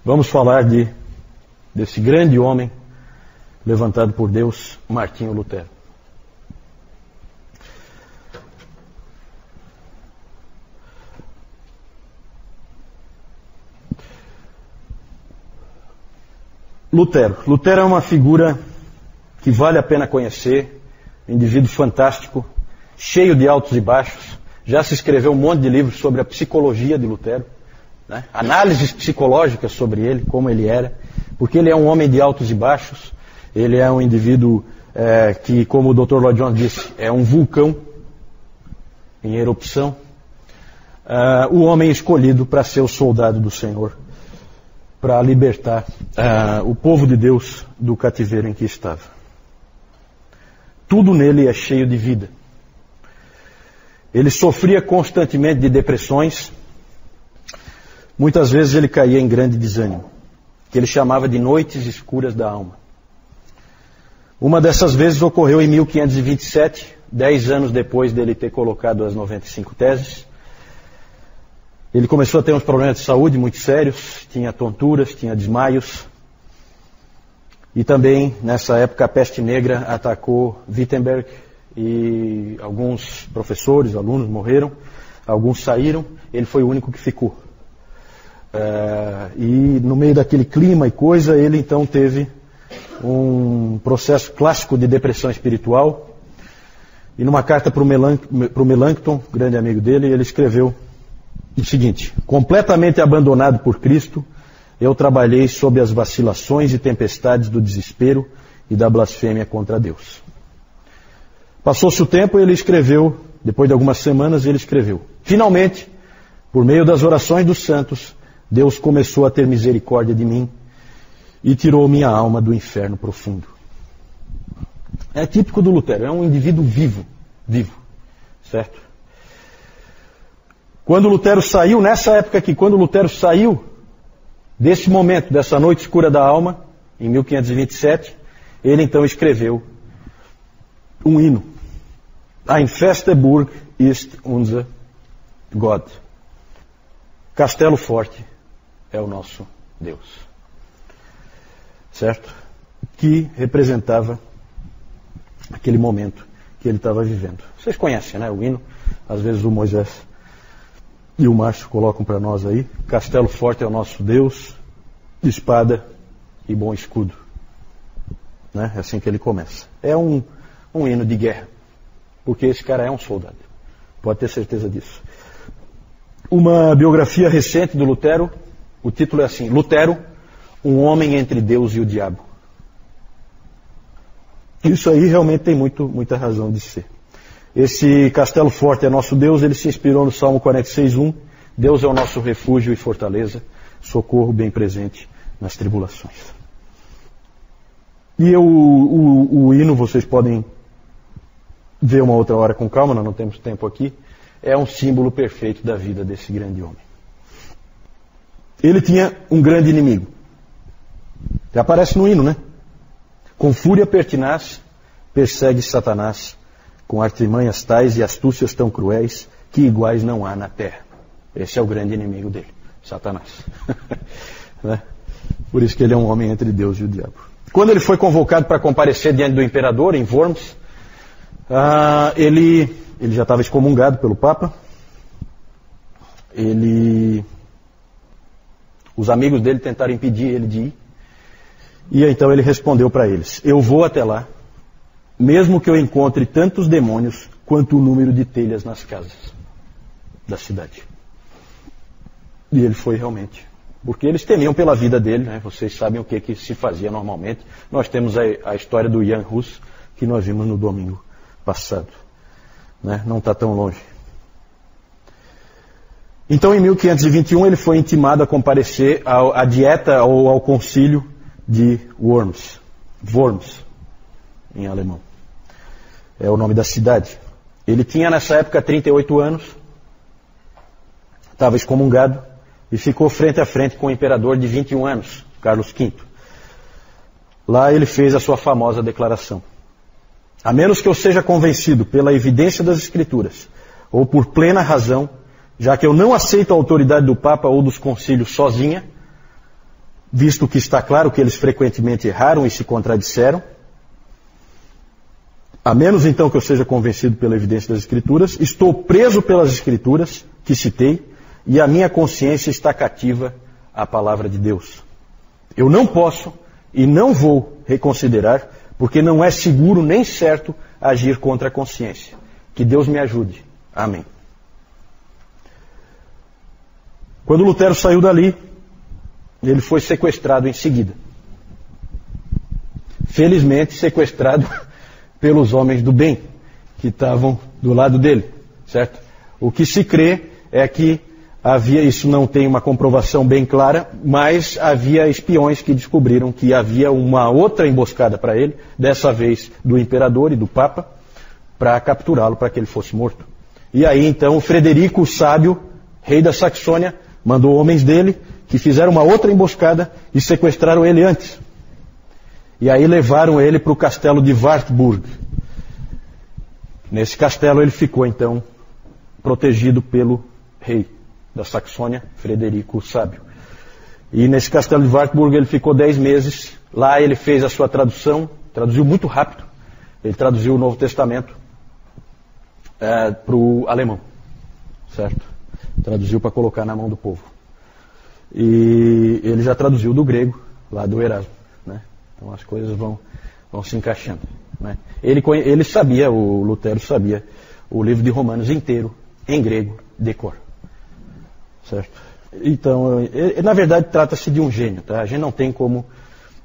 Vamos falar desse grande homem levantado por Deus, Martinho Lutero. Lutero é uma figura que vale a pena conhecer, um indivíduo fantástico, cheio de altos e baixos. Já se escreveu um monte de livros sobre a psicologia de Lutero, né? Análises psicológicas sobre ele, como ele era, porque ele é um homem de altos e baixos. Ele é um indivíduo que, como o Dr. Lloyd Jones disse, é um vulcão em erupção. O homem escolhido para ser o soldado do Senhor, para libertar o povo de Deus do cativeiro em que estava. Tudo nele é cheio de vida. Ele sofria constantemente de depressões. Muitas vezes ele caía em grande desânimo, que ele chamava de noites escuras da alma. Uma dessas vezes ocorreu em 1527, 10 anos depois dele ter colocado as 95 teses. Ele começou a ter uns problemas de saúde muito sérios, tinha tonturas, tinha desmaios. E também, nessa época, a peste negra atacou Wittenberg e alguns professores, alunos morreram, alguns saíram, ele foi o único que ficou. E no meio daquele clima e coisa, ele então teve um processo clássico de depressão espiritual. E numa carta para o Melanchthon, grande amigo dele, ele escreveu o seguinte: completamente abandonado por Cristo, eu trabalhei sob as vacilações e tempestades do desespero e da blasfêmia contra Deus. Passou-se o tempo e ele escreveu, depois de algumas semanas, ele escreveu: finalmente, por meio das orações dos santos, Deus começou a ter misericórdia de mim e tirou minha alma do inferno profundo. É típico do Lutero, é um indivíduo vivo, certo? Quando Lutero saiu, nessa época aqui, quando Lutero saiu desse momento, dessa noite escura da alma, em 1527, ele então escreveu um hino. Ein feste Burg ist unser Gott. Castelo forte é o nosso Deus. Certo? Que representava aquele momento que ele estava vivendo. Vocês conhecem, né? O hino. Às vezes o Moisés e o Márcio colocam para nós aí: castelo forte é o nosso Deus, espada e bom escudo. Né? É assim que ele começa. É um hino de guerra, porque esse cara é um soldado. Pode ter certeza disso. Uma biografia recente do Lutero, o título é assim: Lutero, um homem entre Deus e o diabo. Isso aí realmente tem muita razão de ser. Esse castelo forte é nosso Deus, ele se inspirou no Salmo 46:1. Deus é o nosso refúgio e fortaleza, socorro bem presente nas tribulações. E o hino, vocês podem ver uma outra hora com calma, nós não temos tempo aqui. É um símbolo perfeito da vida desse grande homem. Ele tinha um grande inimigo. Já aparece no hino, né? Com fúria pertinaz, persegue Satanás, com artimanhas tais e astúcias tão cruéis, que iguais não há na terra. Esse é o grande inimigo dele, Satanás. Né? Por isso que ele é um homem entre Deus e o diabo. Quando ele foi convocado para comparecer diante do imperador, em Worms, ele já estava excomungado pelo Papa. Os amigos dele tentaram impedir ele de ir. E então ele respondeu para eles: eu vou até lá, mesmo que eu encontre tantos demônios quanto o número de telhas nas casas da cidade. E ele foi realmente. Porque eles temiam pela vida dele, né? Vocês sabem o que se fazia normalmente. Nós temos a história do Jan Hus, que nós vimos no domingo passado. Né? Não está tão longe. Então, em 1521, ele foi intimado a comparecer à dieta ou ao concílio de Worms, em alemão. É o nome da cidade. Ele tinha nessa época 38 anos, estava excomungado e ficou frente a frente com o imperador de 21 anos, Carlos V. Lá ele fez a sua famosa declaração: a menos que eu seja convencido pela evidência das Escrituras, ou por plena razão, já que eu não aceito a autoridade do Papa ou dos concílios sozinha, visto que está claro que eles frequentemente erraram e se contradisseram. A menos então que eu seja convencido pela evidência das Escrituras, estou preso pelas Escrituras que citei e a minha consciência está cativa à palavra de Deus. Eu não posso e não vou reconsiderar, porque não é seguro nem certo agir contra a consciência. Que Deus me ajude. Amém. Quando Lutero saiu dali, ele foi sequestrado em seguida. Felizmente sequestrado pelos homens do bem, que estavam do lado dele, certo? O que se crê é que havia, isso não tem uma comprovação bem clara, mas havia espiões que descobriram que havia uma outra emboscada para ele, dessa vez do imperador e do papa, para capturá-lo, para que ele fosse morto. E aí então Frederico o Sábio, rei da Saxônia, mandou homens dele que fizeram uma outra emboscada e sequestraram ele antes. E aí levaram ele para o castelo de Wartburg. Nesse castelo ele ficou então protegido pelo rei da Saxônia, Frederico o Sábio. E nesse castelo de Wartburg ele ficou 10 meses. Lá ele fez a sua tradução, traduziu muito rápido. Ele traduziu o Novo Testamento para o alemão, certo? Traduziu para colocar na mão do povo. E ele já traduziu do grego, lá do Erasmo, né? Então as coisas vão se encaixando, né? Ele sabia, o Lutero sabia, o livro de Romanos inteiro, em grego, de cor. Certo? Então, na verdade, trata-se de um gênio, tá? A gente não tem como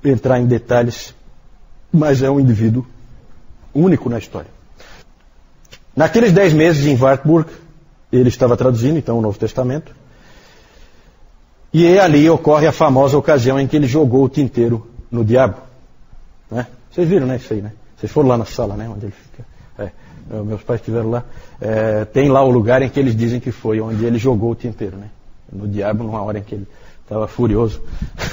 entrar em detalhes, mas é um indivíduo único na história. Naqueles 10 meses em Wartburg, ele estava traduzindo, então, o Novo Testamento, e ali ocorre a famosa ocasião em que ele jogou o tinteiro no diabo, né? Vocês viram, né, isso aí, né? Vocês foram lá na sala, né, onde ele fica. Meus pais estiveram lá. Tem lá o lugar em que eles dizem que foi onde ele jogou o tinteiro, né? No diabo, numa hora em que ele estava furioso.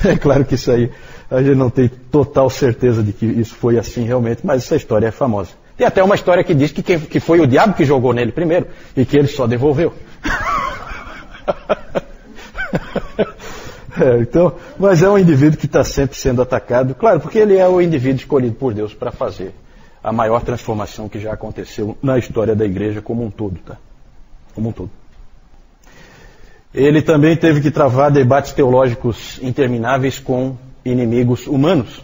É claro que isso aí, a gente não tem total certeza de que isso foi assim realmente, mas essa história é famosa. Tem até uma história que diz que foi o diabo que jogou nele primeiro e que ele só devolveu. Então, mas é um indivíduo que está sempre sendo atacado, claro, porque ele é o indivíduo escolhido por Deus para fazer a maior transformação que já aconteceu na história da igreja como um todo, tá? Como um todo. Ele também teve que travar debates teológicos intermináveis com inimigos humanos,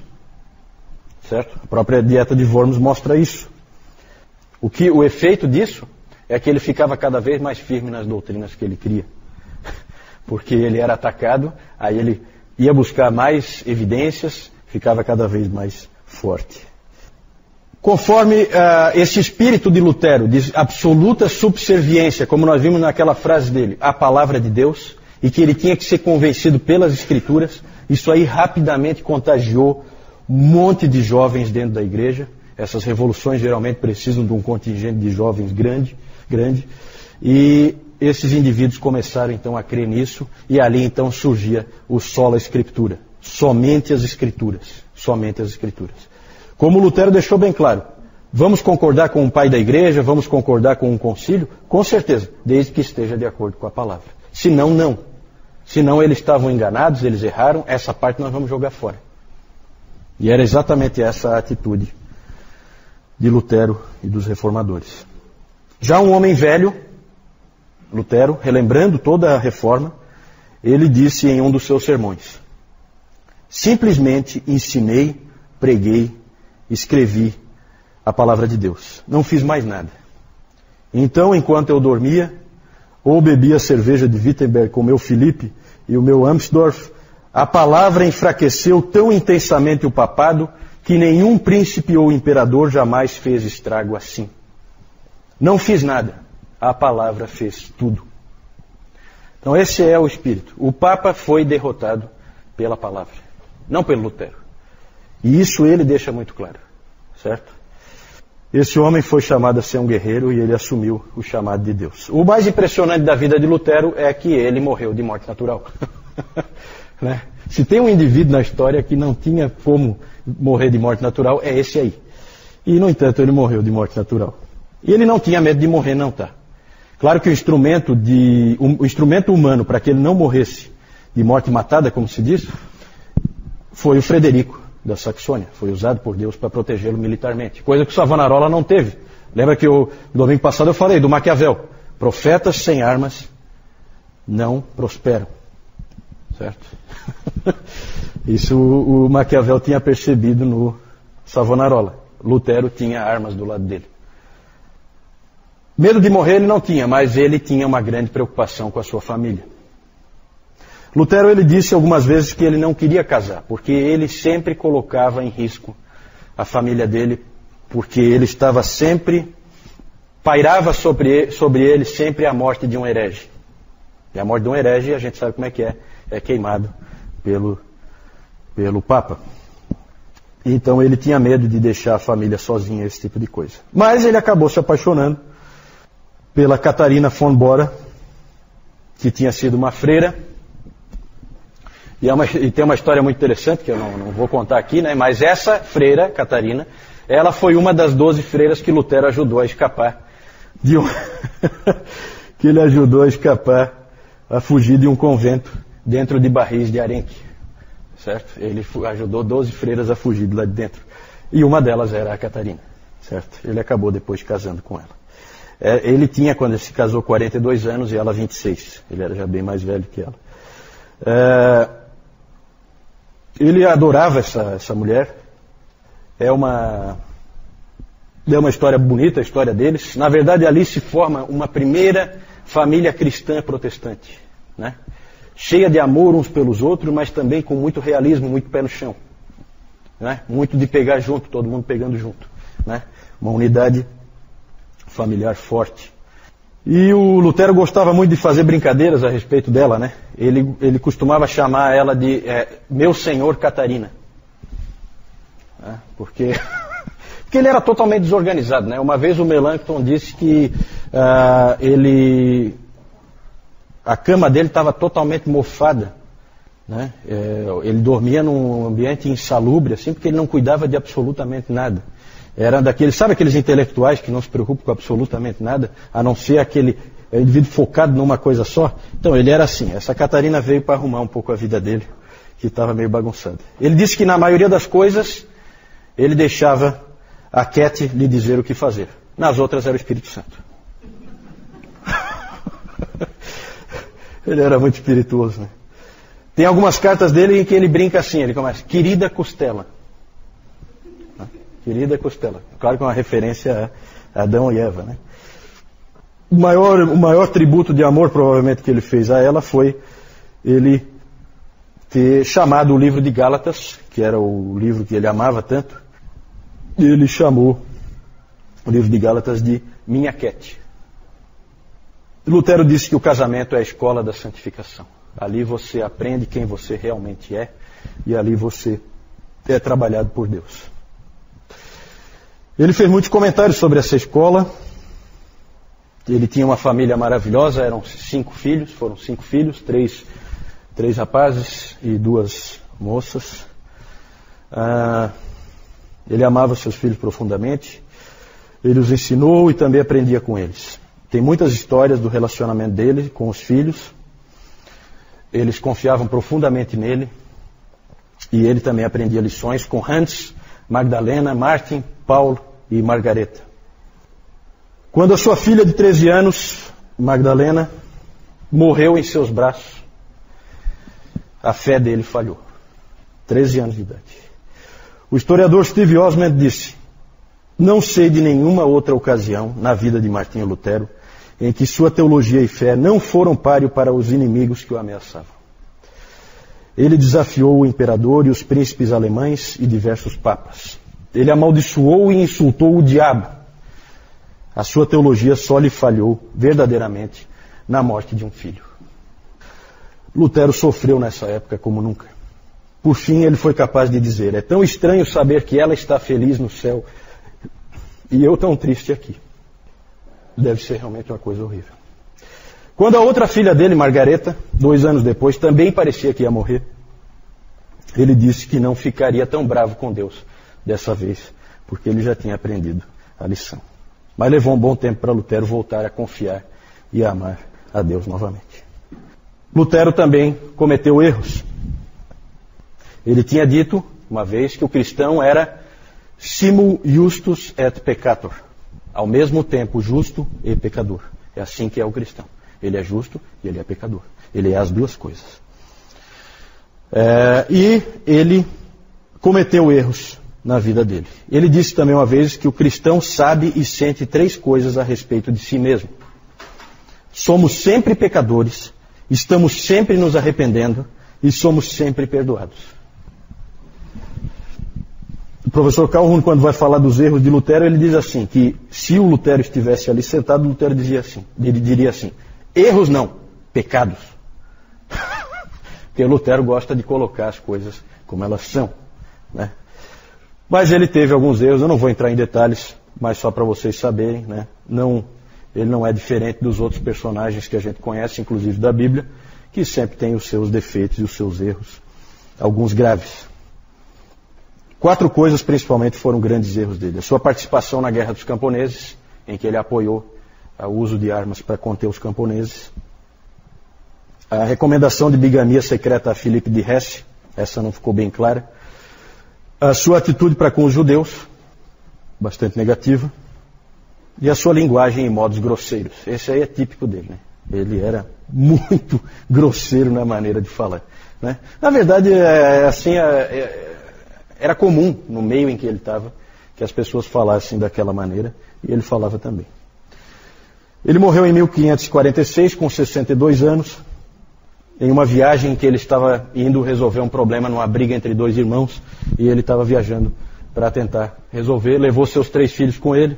certo? A própria dieta de Worms mostra isso. O efeito disso é que ele ficava cada vez mais firme nas doutrinas que ele cria. Porque ele era atacado, aí ele ia buscar mais evidências, ficava cada vez mais forte. Conforme esse espírito de Lutero, de absoluta subserviência, como nós vimos naquela frase dele, à palavra de Deus, e que ele tinha que ser convencido pelas Escrituras, isso aí rapidamente contagiou um monte de jovens dentro da igreja. Essas revoluções geralmente precisam de um contingente de jovens grande, e esses indivíduos começaram então a crer nisso, e ali então surgia o sola Escritura, somente as Escrituras, somente as Escrituras. Como Lutero deixou bem claro, vamos concordar com o pai da igreja, vamos concordar com um concílio? Com certeza, desde que esteja de acordo com a palavra. Senão, não. Senão eles estavam enganados, eles erraram, essa parte nós vamos jogar fora. E era exatamente essa a atitude de Lutero e dos reformadores. Já um homem velho, Lutero, relembrando toda a reforma, ele disse em um dos seus sermões: simplesmente ensinei, preguei, escrevi a palavra de Deus. Não fiz mais nada. Então, enquanto eu dormia, ou bebia cerveja de Wittenberg com o meu Filipe e o meu Amsdorff, a palavra enfraqueceu tão intensamente o papado que nenhum príncipe ou imperador jamais fez estrago assim. Não fiz nada. A palavra fez tudo. Então esse é o espírito. O Papa foi derrotado pela palavra, não pelo Lutero. E isso ele deixa muito claro, certo? Esse homem foi chamado a ser um guerreiro e ele assumiu o chamado de Deus. O mais impressionante da vida de Lutero é que ele morreu de morte natural. Né? Se tem um indivíduo na história que não tinha como morrer de morte natural, é esse aí. E, no entanto, ele morreu de morte natural. E ele não tinha medo de morrer, não, tá? Claro que o instrumento humano para que ele não morresse de morte matada, como se diz, foi o Frederico da Saxônia. Foi usado por Deus para protegê-lo militarmente. Coisa que o Savonarola não teve. Lembra que no domingo passado eu falei do Maquiavel. Profetas sem armas não prosperam. Certo? Isso o Maquiavel tinha percebido no Savonarola. Lutero tinha armas do lado dele. Medo de morrer ele não tinha, mas ele tinha uma grande preocupação com a sua família. Lutero ele disse algumas vezes que ele não queria casar, porque ele sempre colocava em risco a família dele, porque ele estava sempre, pairava sobre ele sempre a morte de um herege. E a morte de um herege, a gente sabe como é queimado pelo Papa. Então ele tinha medo de deixar a família sozinha, esse tipo de coisa. Mas ele acabou se apaixonando pela Catarina von Bora, que tinha sido uma freira. E tem uma história muito interessante, que eu não vou contar aqui, né? Mas essa freira, Catarina, ela foi uma das 12 freiras que Lutero ajudou a escapar que ele ajudou a escapar, a fugir de um convento dentro de barris de arenque. Certo? Ele ajudou 12 freiras a fugir de lá de dentro. E uma delas era a Catarina. Certo? Ele acabou depois casando com ela. Ele tinha, quando ele se casou, 42 anos e ela 26. Ele era já bem mais velho que ela. Ele adorava essa mulher. É uma história bonita, a história deles. Na verdade, ali se forma uma primeira família cristã protestante, né? Cheia de amor uns pelos outros, mas também com muito realismo, muito pé no chão, né? Muito de pegar junto, todo mundo pegando junto, né? Uma unidade familiar forte. E o Lutero gostava muito de fazer brincadeiras a respeito dela, né? Ele costumava chamar ela de meu senhor Catarina, né? Porque ele era totalmente desorganizado, né? Uma vez o Melanchthon disse que a cama dele estava totalmente mofada, né? Ele dormia num ambiente insalubre, assim, porque ele não cuidava de absolutamente nada. Era daqueles, sabe aqueles intelectuais que não se preocupam com absolutamente nada, a não ser aquele indivíduo focado numa coisa só? Então ele era assim. Essa Catarina veio para arrumar um pouco a vida dele, que estava meio bagunçada. Ele disse que na maioria das coisas ele deixava a Cat lhe dizer o que fazer. Nas outras era o Espírito Santo. Ele era muito espirituoso, né? Tem algumas cartas dele em que ele brinca assim, ele começa, querida Costela. Querida Costela. Claro que é uma referência a Adão e Eva, né? O maior tributo de amor, provavelmente, que ele fez a ela foi ele ter chamado o livro de Gálatas, que era o livro que ele amava tanto, ele chamou o livro de Gálatas de Minha Cat. Lutero disse que o casamento é a escola da santificação. Ali você aprende quem você realmente é e ali você é trabalhado por Deus. Ele fez muitos comentários sobre essa escola. Ele tinha uma família maravilhosa, eram 5 filhos, foram 5 filhos, 3 rapazes e 2 moças. Ele amava seus filhos profundamente, ele os ensinou e também aprendia com eles. Tem muitas histórias do relacionamento dele com os filhos. Eles confiavam profundamente nele e ele também aprendia lições com Hans, Magdalena, Martin, Paulo e Margareta. Quando a sua filha de 13 anos, Magdalena, morreu em seus braços, a fé dele falhou. 13 anos de idade. O historiador Steve Osment disse, não sei de nenhuma outra ocasião na vida de Martinho Lutero em que sua teologia e fé não foram páreo para os inimigos que o ameaçavam. Ele desafiou o imperador e os príncipes alemães e diversos papas. Ele amaldiçoou e insultou o diabo. A sua teologia só lhe falhou verdadeiramente na morte de um filho. Lutero sofreu nessa época como nunca. Por fim, ele foi capaz de dizer, é tão estranho saber que ela está feliz no céu e eu tão triste aqui. Deve ser realmente uma coisa horrível. Quando a outra filha dele, Margareta, 2 anos depois, também parecia que ia morrer, ele disse que não ficaria tão bravo com Deus dessa vez, porque ele já tinha aprendido a lição. Mas levou um bom tempo para Lutero voltar a confiar e a amar a Deus novamente. Lutero também cometeu erros. Ele tinha dito, uma vez, que o cristão era simul justus et peccator. Ao mesmo tempo, justo e pecador. É assim que é o cristão. Ele é justo e ele é pecador. Ele é as duas coisas. E ele cometeu erros na vida dele. Ele disse também uma vez que o cristão sabe e sente 3 coisas a respeito de si mesmo. Somos sempre pecadores, estamos sempre nos arrependendo e somos sempre perdoados. O professor Calhoun, quando vai falar dos erros de Lutero, ele diz assim, que se o Lutero estivesse ali sentado, Lutero diria assim, erros não, pecados. Porque Lutero gosta de colocar as coisas como elas são, né? Mas ele teve alguns erros, eu não vou entrar em detalhes, mas só para vocês saberem, né? Ele não é diferente dos outros personagens que a gente conhece, inclusive da Bíblia, que sempre tem os seus defeitos e os seus erros, alguns graves. 4 coisas principalmente foram grandes erros dele. A sua participação na Guerra dos Camponeses, em que ele apoiou o uso de armas para conter os camponeses. A recomendação de bigamia secreta a Filipe de Hesse, essa não ficou bem clara. A sua atitude para com os judeus, bastante negativa. E a sua linguagem e modos grosseiros. Esse aí é típico dele, né? Ele era muito grosseiro na maneira de falar, né? Na verdade, era comum no meio em que ele estava que as pessoas falassem daquela maneira, e ele falava também. Ele morreu em 1546, com 62 anos, em uma viagem em que ele estava indo resolver um problema numa briga entre 2 irmãos, e ele estava viajando para tentar resolver, levou seus 3 filhos com ele.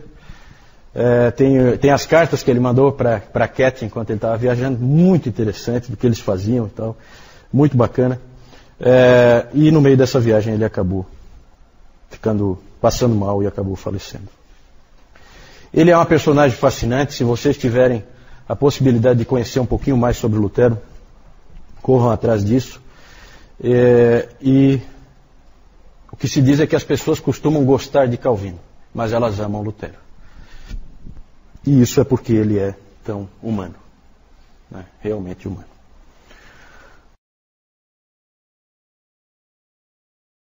Tem as cartas que ele mandou para Cat enquanto ele estava viajando, muito interessante do que eles faziam e tal, muito bacana. E no meio dessa viagem ele acabou passando mal e acabou falecendo. Ele é uma personagem fascinante. Se vocês tiverem a possibilidade de conhecer um pouquinho mais sobre Lutero, corram atrás disso. E o que se diz é que as pessoas costumam gostar de Calvino, mas elas amam Lutero. E isso é porque ele é tão humano, né? Realmente humano.